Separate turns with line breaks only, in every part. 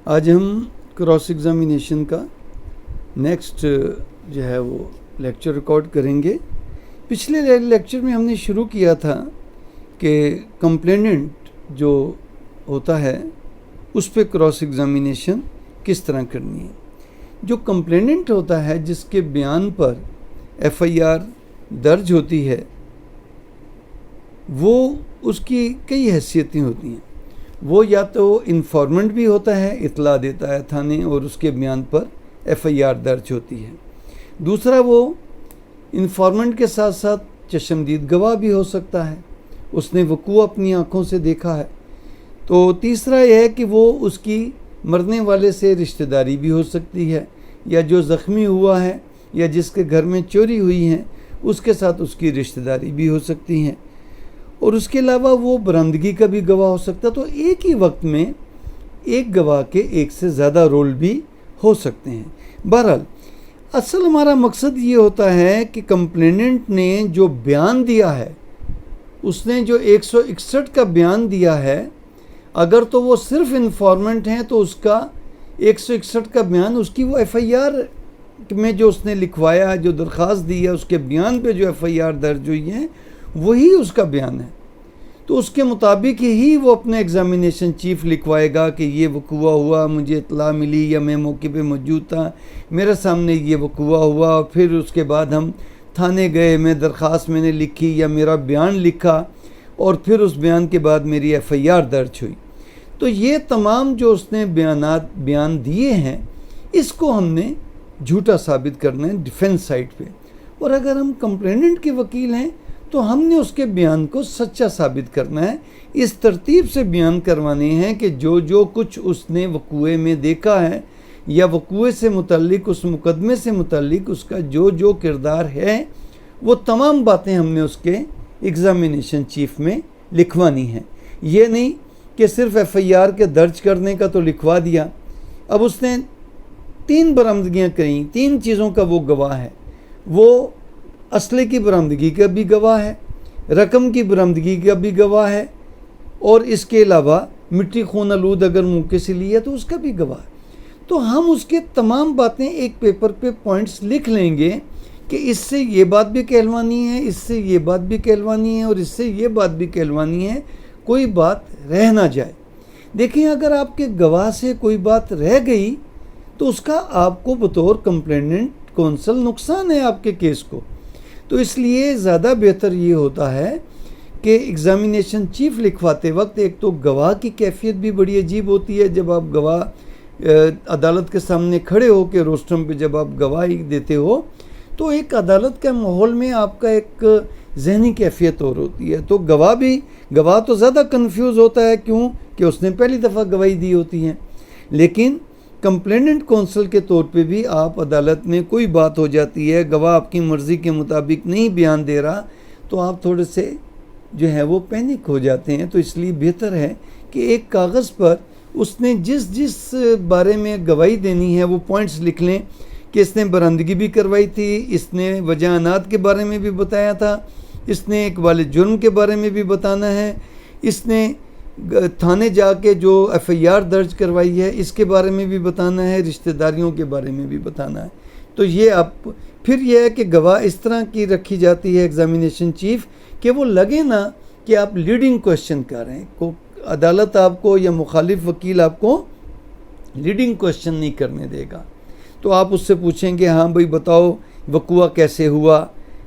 آج ہم cross examination کا نیکسٹ جو ہے وہ لیکچر ریکارڈ کریں گے۔ پچھلے لیکچر میں ہم نے شروع کیا تھا کہ کمپلیننٹ جو ہوتا ہے اس پہ کراس ایگزامینیشن کس طرح کرنی ہے۔ جو کمپلیننٹ ہوتا ہے جس کے بیان پر ایف آئی آر درج ہوتی ہے، وہ اس کی کئی حیثیتیں ہوتی ہیں۔ وہ یا تو انفارمنٹ بھی ہوتا ہے، اطلاع دیتا ہے تھانے اور اس کے بیان پر ایف آئی آر درج ہوتی ہے۔ دوسرا، وہ انفارمنٹ کے ساتھ ساتھ چشمدید گواہ بھی ہو سکتا ہے، اس نے وقوع اپنی آنکھوں سے دیکھا ہے۔ تو تیسرا یہ ہے کہ وہ اس کی مرنے والے سے رشتہ داری بھی ہو سکتی ہے، یا جو زخمی ہوا ہے یا جس کے گھر میں چوری ہوئی ہیں اس کے ساتھ اس کی رشتہ داری بھی ہو سکتی ہیں۔ اور اس کے علاوہ وہ برآمدگی کا بھی گواہ ہو سکتا ہے۔ تو ایک ہی وقت میں ایک گواہ کے ایک سے زیادہ رول بھی ہو سکتے ہیں۔ بہرحال اصل ہمارا مقصد یہ ہوتا ہے کہ کمپلیننٹ نے جو بیان دیا ہے، اس نے جو 161 کا بیان دیا ہے، اگر تو وہ صرف انفارمنٹ ہیں تو اس کا 161 کا بیان، اس کی وہ ایف آئی آر میں جو اس نے لکھوایا ہے، جو درخواست دی ہے، اس کے بیان پہ جو ایف آئی آر درج ہوئی ہے وہی اس کا بیان ہے۔ تو اس کے مطابق ہی وہ اپنے ایگزامینیشن چیف لکھوائے گا کہ یہ وقوع ہوا، مجھے اطلاع ملی یا میں موقع پہ موجود تھا، میرے سامنے یہ وقوع ہوا، پھر اس کے بعد ہم تھانے گئے، میں درخواست میں نے لکھی یا میرا بیان لکھا، اور پھر اس بیان کے بعد میری ایف آئی آر درج ہوئی۔ تو یہ تمام جو اس نے بیان دیے ہیں، اس کو ہم نے جھوٹا ثابت کرنا ہے ڈیفینس سائٹ پہ۔ اور اگر ہم کمپلیننٹ کے وکیل ہیں تو ہم نے اس کے بیان کو سچا ثابت کرنا ہے، اس ترتیب سے بیان کروانے ہیں کہ جو کچھ اس نے وقوعے میں دیکھا ہے یا وقوعے سے متعلق، اس مقدمے سے متعلق اس کا جو کردار ہے، وہ تمام باتیں ہم نے اس کے ایگزامینیشن چیف میں لکھوانی ہیں۔ یہ نہیں کہ صرف ایف آئی آر کے درج کرنے کا تو لکھوا دیا، اب اس نے 3 برآمدگیاں کریں، 3 چیزوں کا وہ گواہ ہے۔ وہ اسلحے کی برآمدگی کا بھی گواہ ہے، رقم کی برآمدگی کا بھی گواہ ہے، اور اس کے علاوہ مٹی خون آلود اگر موقع سے لی ہے تو اس کا بھی گواہ ہے۔ تو ہم اس کے تمام باتیں ایک پیپر پہ پوائنٹس لکھ لیں گے کہ اس سے یہ بات بھی کہلوانی ہے، اس سے یہ بات بھی کہلوانی ہے، اور اس سے یہ بات بھی کہلوانی ہے، کوئی بات رہ نہ جائے۔ دیکھیں، اگر آپ کے گواہ سے کوئی بات رہ گئی تو اس کا آپ کو بطور کمپلیننٹ کونسل نقصان ہے آپ کے کیس کو۔ تو اس لیے زیادہ بہتر یہ ہوتا ہے کہ ایگزامینیشن چیف لکھواتے وقت ایک تو گواہ کی کیفیت بھی بڑی عجیب ہوتی ہے۔ جب آپ گواہ عدالت کے سامنے کھڑے ہو کے روسٹرم پہ جب آپ گواہی دیتے ہو تو ایک عدالت کے ماحول میں آپ کا ایک ذہنی کیفیت اور ہوتی ہے۔ تو گواہ تو زیادہ کنفیوز ہوتا ہے، کیوں کہ اس نے پہلی دفعہ گواہی دی ہوتی ہے۔ لیکن کمپلیننٹ کونسل کے طور پہ بھی آپ عدالت میں کوئی بات ہو جاتی ہے، گواہ آپ کی مرضی کے مطابق نہیں بیان دے رہا، تو آپ تھوڑے سے جو ہے وہ پینک ہو جاتے ہیں۔ تو اس لیے بہتر ہے کہ ایک کاغذ پر اس نے جس بارے میں گواہی دینی ہے وہ پوائنٹس لکھ لیں کہ اس نے برآمدگی بھی کروائی تھی، اس نے وجہانات کے بارے میں بھی بتایا تھا، اس نے اقبال جرم کے بارے میں بھی بتانا ہے، اس نے تھانے جا کے جو ایف آئی آر درج کروائی ہے اس کے بارے میں بھی بتانا ہے، رشتہ داریوں کے بارے میں بھی بتانا ہے۔ تو یہ پھر یہ ہے کہ گواہ اس طرح کی رکھی جاتی ہے ایگزامینیشن چیف کہ وہ لگے نا کہ آپ لیڈنگ کویشچن کر رہے ہیں۔ عدالت آپ کو یا مخالف وکیل آپ کو لیڈنگ کویشچن نہیں کرنے دے گا۔ تو آپ اس سے پوچھیں گے، ہاں بھائی بتاؤ وقوع کیسے ہوا،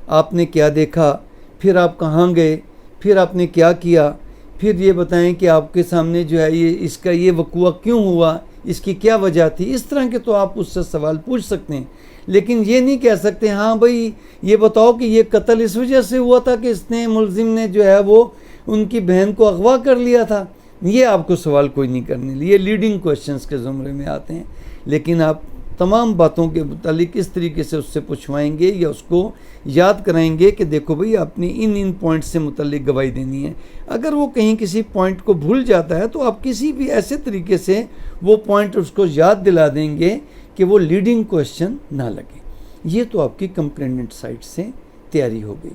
آپ نے کیا دیکھا، پھر آپ کہاں گئے، پھر آپ نے کیا کیا، پھر یہ بتائیں کہ آپ کے سامنے جو ہے اس کا یہ وقوع کیوں ہوا، اس کی کیا وجہ تھی۔ اس طرح کے تو آپ اس سے سوال پوچھ سکتے ہیں، لیکن یہ نہیں کہہ سکتے ہاں بھائی یہ بتاؤ کہ یہ قتل اس وجہ سے ہوا تھا کہ اس نے ملزم نے جو ہے وہ ان کی بہن کو اغوا کر لیا تھا۔ یہ آپ کو سوال کوئی نہیں کرنے لیے، یہ لیڈنگ کویشچنز کے زمرے میں آتے ہیں۔ لیکن آپ تمام باتوں کے متعلق اس طریقے سے اس سے پوچھوائیں گے یا اس کو یاد کرائیں گے کہ دیکھو بھئی آپ نے ان پوائنٹ سے متعلق گواہی دینی ہے۔ اگر وہ کہیں کسی پوائنٹ کو بھول جاتا ہے تو آپ کسی بھی ایسے طریقے سے وہ پوائنٹ اس کو یاد دلا دیں گے کہ وہ لیڈنگ کویشچن نہ لگے۔ یہ تو آپ کی کمپلیننٹ سائٹ سے تیاری ہو گئی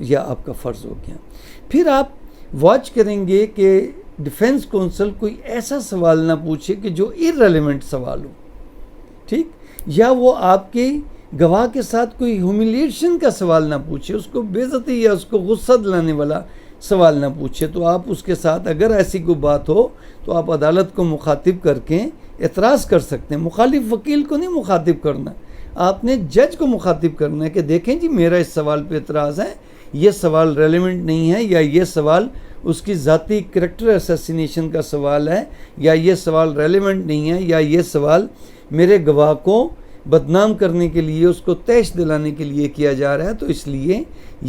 یا آپ کا فرض ہو گیا۔ پھر آپ واچ کریں گے کہ ڈیفنس کونسل کوئی ایسا سوال نہ پوچھے کہ جو ارریلیونٹ سوال ہو، ٹھیک، یا وہ آپ کے گواہ کے ساتھ کوئی ہیوملیشن کا سوال نہ پوچھے، اس کو بے عزتی یا اس کو غصہ دلانے والا سوال نہ پوچھے. تو آپ اس کے ساتھ اگر ایسی کوئی بات ہو تو آپ عدالت کو مخاطب کر کے اعتراض کر سکتے ہیں. مخالف وکیل کو نہیں مخاطب کرنا، آپ نے جج کو مخاطب کرنا ہے کہ دیکھیں جی میرا اس سوال پہ اعتراض ہے، یہ سوال ریلیونٹ نہیں ہے، یا یہ سوال اس کی ذاتی کریکٹر اسیسینیشن کا سوال ہے، یا یہ سوال ریلیونٹ نہیں ہے، یا یہ سوال میرے گواہ کو بدنام کرنے کے لیے، اس کو تیش دلانے کے لیے کیا جا رہا ہے، تو اس لیے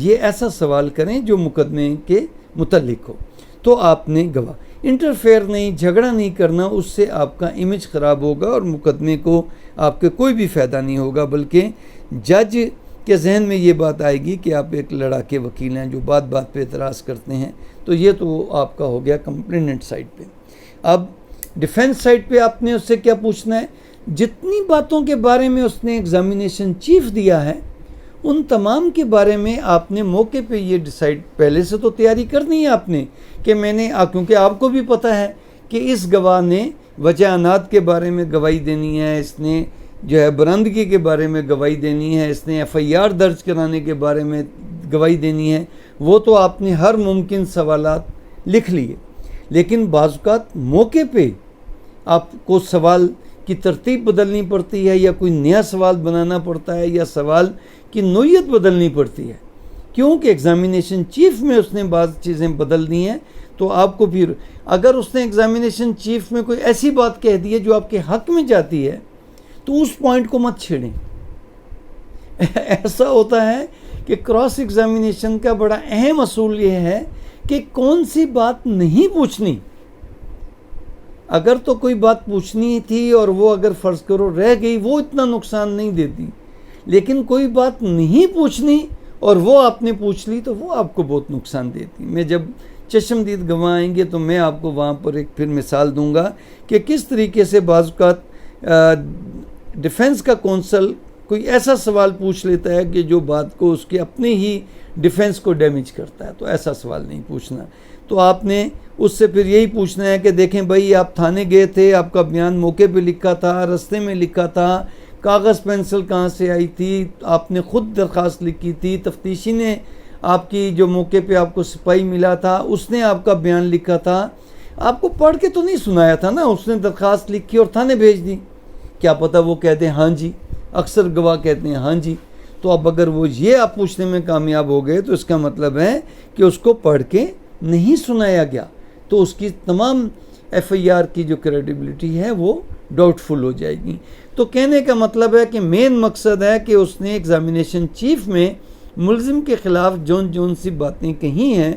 یہ ایسا سوال کریں جو مقدمے کے متعلق ہو. تو آپ نے گواہ انٹرفیئر نہیں، جھگڑا نہیں کرنا، اس سے آپ کا امیج خراب ہوگا اور مقدمے کو آپ کے کوئی بھی فائدہ نہیں ہوگا، بلکہ جج کے ذہن میں یہ بات آئے گی کہ آپ ایک لڑاکے وکیل ہیں جو بات بات پہ اعتراض کرتے ہیں. تو یہ تو آپ کا ہو گیا کمپلیننٹ سائڈ پہ. اب ڈیفینس سائڈ پہ آپ نے اس سے کیا پوچھنا ہے؟ جتنی باتوں کے بارے میں اس نے ایگزامینیشن چیف دیا ہے ان تمام کے بارے میں آپ نے موقع پہ یہ ڈیسائیڈ پہلے سے تو تیاری کرنی ہے آپ نے کہ میں نے، کیونکہ آپ کو بھی پتہ ہے کہ اس گواہ نے وجہانات کے بارے میں گواہی دینی ہے، اس نے جو ہے برآمدگی کے بارے میں گواہی دینی ہے، اس نے FIR درج کرانے کے بارے میں گواہی دینی ہے. وہ تو آپ نے ہر ممکن سوالات لکھ لیے، لیکن بعض اوقات موقع پہ آپ کو سوال کی ترتیب بدلنی پڑتی ہے، یا کوئی نیا سوال بنانا پڑتا ہے، یا سوال کی نوعیت بدلنی پڑتی ہے، کیونکہ ایگزامینیشن چیف میں اس نے بعض چیزیں بدل دی ہیں. تو آپ کو پھر اگر اس نے ایگزامینیشن چیف میں کوئی ایسی بات کہہ دی ہے جو آپ کے حق میں جاتی ہے تو اس پوائنٹ کو مت چھیڑیں. ایسا ہوتا ہے کہ کراس ایگزامینیشن کا بڑا اہم اصول یہ ہے کہ کون سی بات نہیں پوچھنی. اگر تو کوئی بات پوچھنی تھی اور وہ اگر فرض کرو رہ گئی، وہ اتنا نقصان نہیں دیتی، لیکن کوئی بات نہیں پوچھنی اور وہ آپ نے پوچھ لی تو وہ آپ کو بہت نقصان دیتی. میں جب چشمدید گواہ آئیں گے تو میں آپ کو وہاں پر ایک پھر مثال دوں گا کہ کس طریقے سے بعض اوقات ڈیفنس کا کونسل کوئی ایسا سوال پوچھ لیتا ہے کہ جو بات کو اس کے اپنے ہی ڈیفنس کو ڈیمیج کرتا ہے. تو ایسا سوال نہیں پوچھنا. تو آپ نے اس سے پھر یہی پوچھنا ہے کہ دیکھیں بھائی آپ تھانے گئے تھے، آپ کا بیان موقع پہ لکھا تھا، رستے میں لکھا تھا، کاغذ پینسل کہاں سے آئی تھی، آپ نے خود درخواست لکھی تھی، تفتیشی نے آپ کی جو موقع پہ آپ کو سپاہی ملا تھا اس نے آپ کا بیان لکھا تھا، آپ کو پڑھ کے تو نہیں سنایا تھا نا، اس نے درخواست لکھی اور تھانے بھیج دی. کیا پتہ وہ کہتے ہیں ہاں جی، اکثر گواہ کہتے ہیں ہاں جی. تو اب اگر وہ یہ آپ پوچھنے میں کامیاب ہو گئے تو اس کا مطلب ہے کہ اس کو پڑھ کے نہیں سنایا گیا، تو اس کی تمام FIR کی جو کریڈیبلٹی ہے وہ ڈاؤٹ فل ہو جائے گی. تو کہنے کا مطلب ہے کہ مین مقصد ہے کہ اس نے ایگزامینیشن چیف میں ملزم کے خلاف جون سی باتیں کہی ہیں،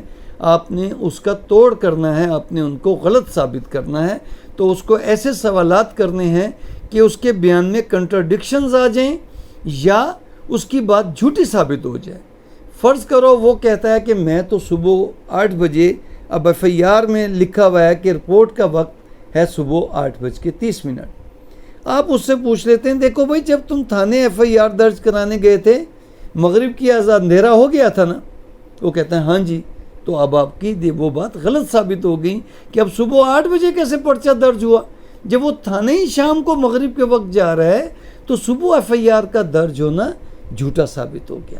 آپ نے اس کا توڑ کرنا ہے، آپ نے ان کو غلط ثابت کرنا ہے. تو اس کو ایسے سوالات کرنے ہیں کہ اس کے بیان میں کنٹراڈکشنز آ جائیں یا اس کی بات جھوٹی ثابت ہو جائے. فرض کرو وہ کہتا ہے کہ میں تو صبح 8 بجے، اب FIR میں لکھا ہوا ہے کہ رپورٹ کا وقت ہے صبح 8:30. آپ اس سے پوچھ لیتے ہیں دیکھو بھائی جب تم تھانے FIR درج کرانے گئے تھے مغرب کی آزاد اندھیرا ہو گیا تھا نا؟ وہ کہتا ہے ہاں جی. تو اب آپ کی وہ بات غلط ثابت ہو گئی کہ اب صبح 8 بجے کیسے پرچہ درج ہوا؟ جب وہ تھانے ہی شام کو مغرب کے وقت جا رہا ہے تو صبح FIR کا درج ہونا جھوٹا ثابت ہو گیا.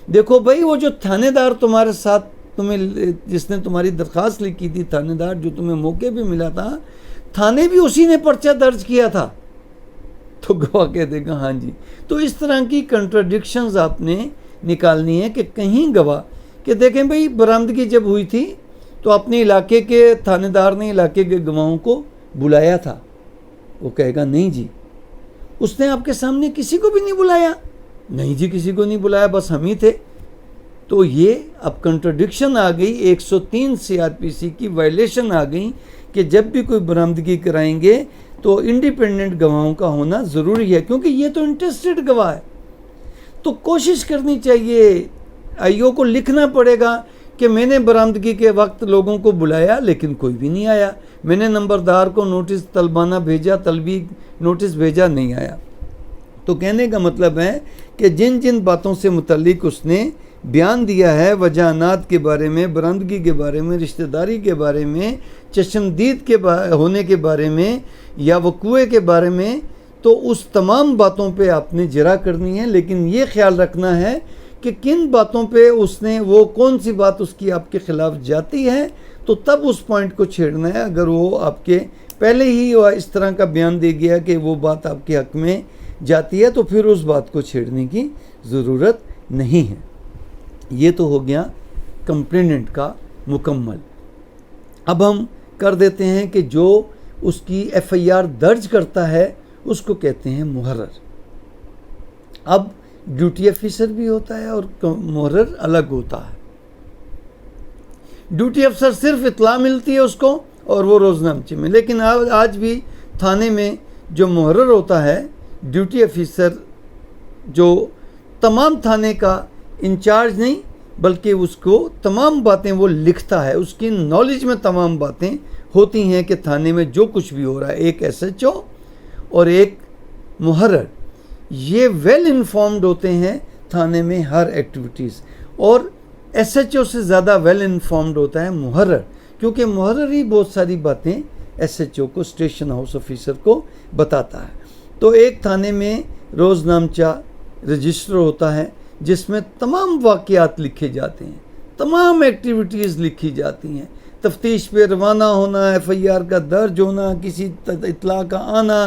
دیکھو بھائی وہ جو تھانے دار تمہارے ساتھ جس نے تمہاری درخواست لکھی تھی، تھانے دار جو تمہیں موقع پہ ملا تھا، تھانے بھی اسی نے پرچہ درج کیا تھا. تو گواہ کہہ دے گا ہاں جی. تو اس طرح کی کنٹراڈکشنز آپ نے نکالنی ہے کہ کہیں گواہ کہ دیکھیں بھائی برآمدگی جب ہوئی تھی تو اپنے علاقے کے تھانے دار نے علاقے کے گواہوں کو بلایا تھا. وہ کہے گا نہیں جی اس نے آپ کے سامنے کسی کو بھی نہیں بلایا. نہیں جی کسی کو نہیں بلایا، بس ہم ہی تھے. تو یہ اب کنٹراڈکشن آ گئی، 103 CRPC کی وائلیشن آ گئی کہ جب بھی کوئی برآمدگی کرائیں گے تو انڈیپینڈنٹ گواہوں کا ہونا ضروری ہے، کیونکہ یہ تو انٹرسٹڈ گواہ ہے. تو کوشش کرنی چاہیے، IO کو لکھنا پڑے گا کہ میں نے برآمدگی کے وقت لوگوں کو بلایا لیکن کوئی بھی نہیں آیا، میں نے نمبردار کو نوٹس طلبانہ بھیجا، طلبی نوٹس بھیجا، نہیں آیا. تو کہنے کا مطلب ہے کہ جن باتوں سے متعلق اس نے بیان دیا ہے وجہانات کے بارے میں، برندگی کے بارے میں، رشتہ داری کے بارے میں، چشمدید کے ہونے کے بارے میں یا وقوع کے بارے میں، تو اس تمام باتوں پہ آپ نے جرا کرنی ہے، لیکن یہ خیال رکھنا ہے کہ کن باتوں پہ اس نے وہ کون سی بات اس کی آپ کے خلاف جاتی ہے، تو تب اس پوائنٹ کو چھیڑنا ہے۔ اگر وہ آپ کے پہلے ہی اس طرح کا بیان دے گیا کہ وہ بات آپ کے حق میں جاتی ہے تو پھر اس بات کو چھیڑنے کی ضرورت نہیں ہے۔ یہ تو ہو گیا کمپلیننٹ کا مکمل۔ اب ہم کر دیتے ہیں کہ جو اس کی ایف آئی آر درج کرتا ہے اس کو کہتے ہیں محرر۔ اب ڈیوٹی افیسر بھی ہوتا ہے اور محرر الگ ہوتا ہے۔ ڈیوٹی افسر صرف اطلاع ملتی ہے اس کو اور وہ روزنامچے میں، لیکن آج بھی تھانے میں جو محرر ہوتا ہے، ڈیوٹی افیسر جو تمام تھانے کا انچارج نہیں بلکہ اس کو تمام باتیں وہ لکھتا ہے، اس کی نالج میں تمام باتیں ہوتی ہیں کہ تھانے میں جو کچھ بھی ہو رہا ہے۔ ایک ایس ایچ او اور ایک محرر یہ ویل انفارمڈ ہوتے ہیں تھانے میں ہر ایکٹیویٹیز، اور ایس ایچ او سے زیادہ ویل انفارمڈ ہوتا ہے محرر، کیونکہ محرر ہی بہت ساری باتیں ایس ایچ او کو، اسٹیشن ہاؤس آفیسر کو بتاتا ہے۔ تو ایک تھانے میں روزنامچہ رجسٹر ہوتا ہے جس میں تمام واقعات لکھے جاتے ہیں، تمام ایکٹیویٹیز لکھی جاتی ہیں، تفتیش پہ روانہ ہونا، ایف آئی آر کا درج ہونا، کسی اطلاع کا آنا،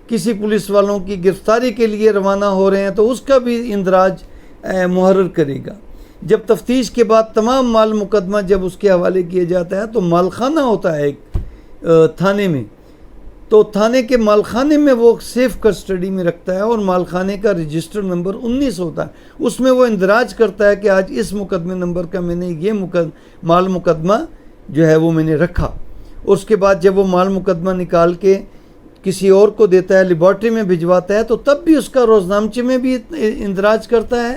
کسی پولیس والوں کی گرفتاری کے لیے روانہ ہو رہے ہیں تو اس کا بھی اندراج محرر کرے گا۔ جب تفتیش کے بعد تمام مال مقدمہ جب اس کے حوالے کیا جاتا ہے تو مالخانہ ہوتا ہے ایک تھانے میں، تو تھانے کے مالخانے میں وہ سیف کسٹڈی میں رکھتا ہے، اور مالخانے کا رجسٹر نمبر 19 ہوتا ہے، اس میں وہ اندراج کرتا ہے کہ آج اس مقدمے نمبر کا میں نے یہ مال مقدمہ جو ہے وہ میں نے رکھا۔ اس کے بعد جب وہ مال مقدمہ نکال کے کسی اور کو دیتا ہے، لیبارٹری میں بھجواتا ہے، تو تب بھی اس کا روزنامچے میں بھی اندراج کرتا ہے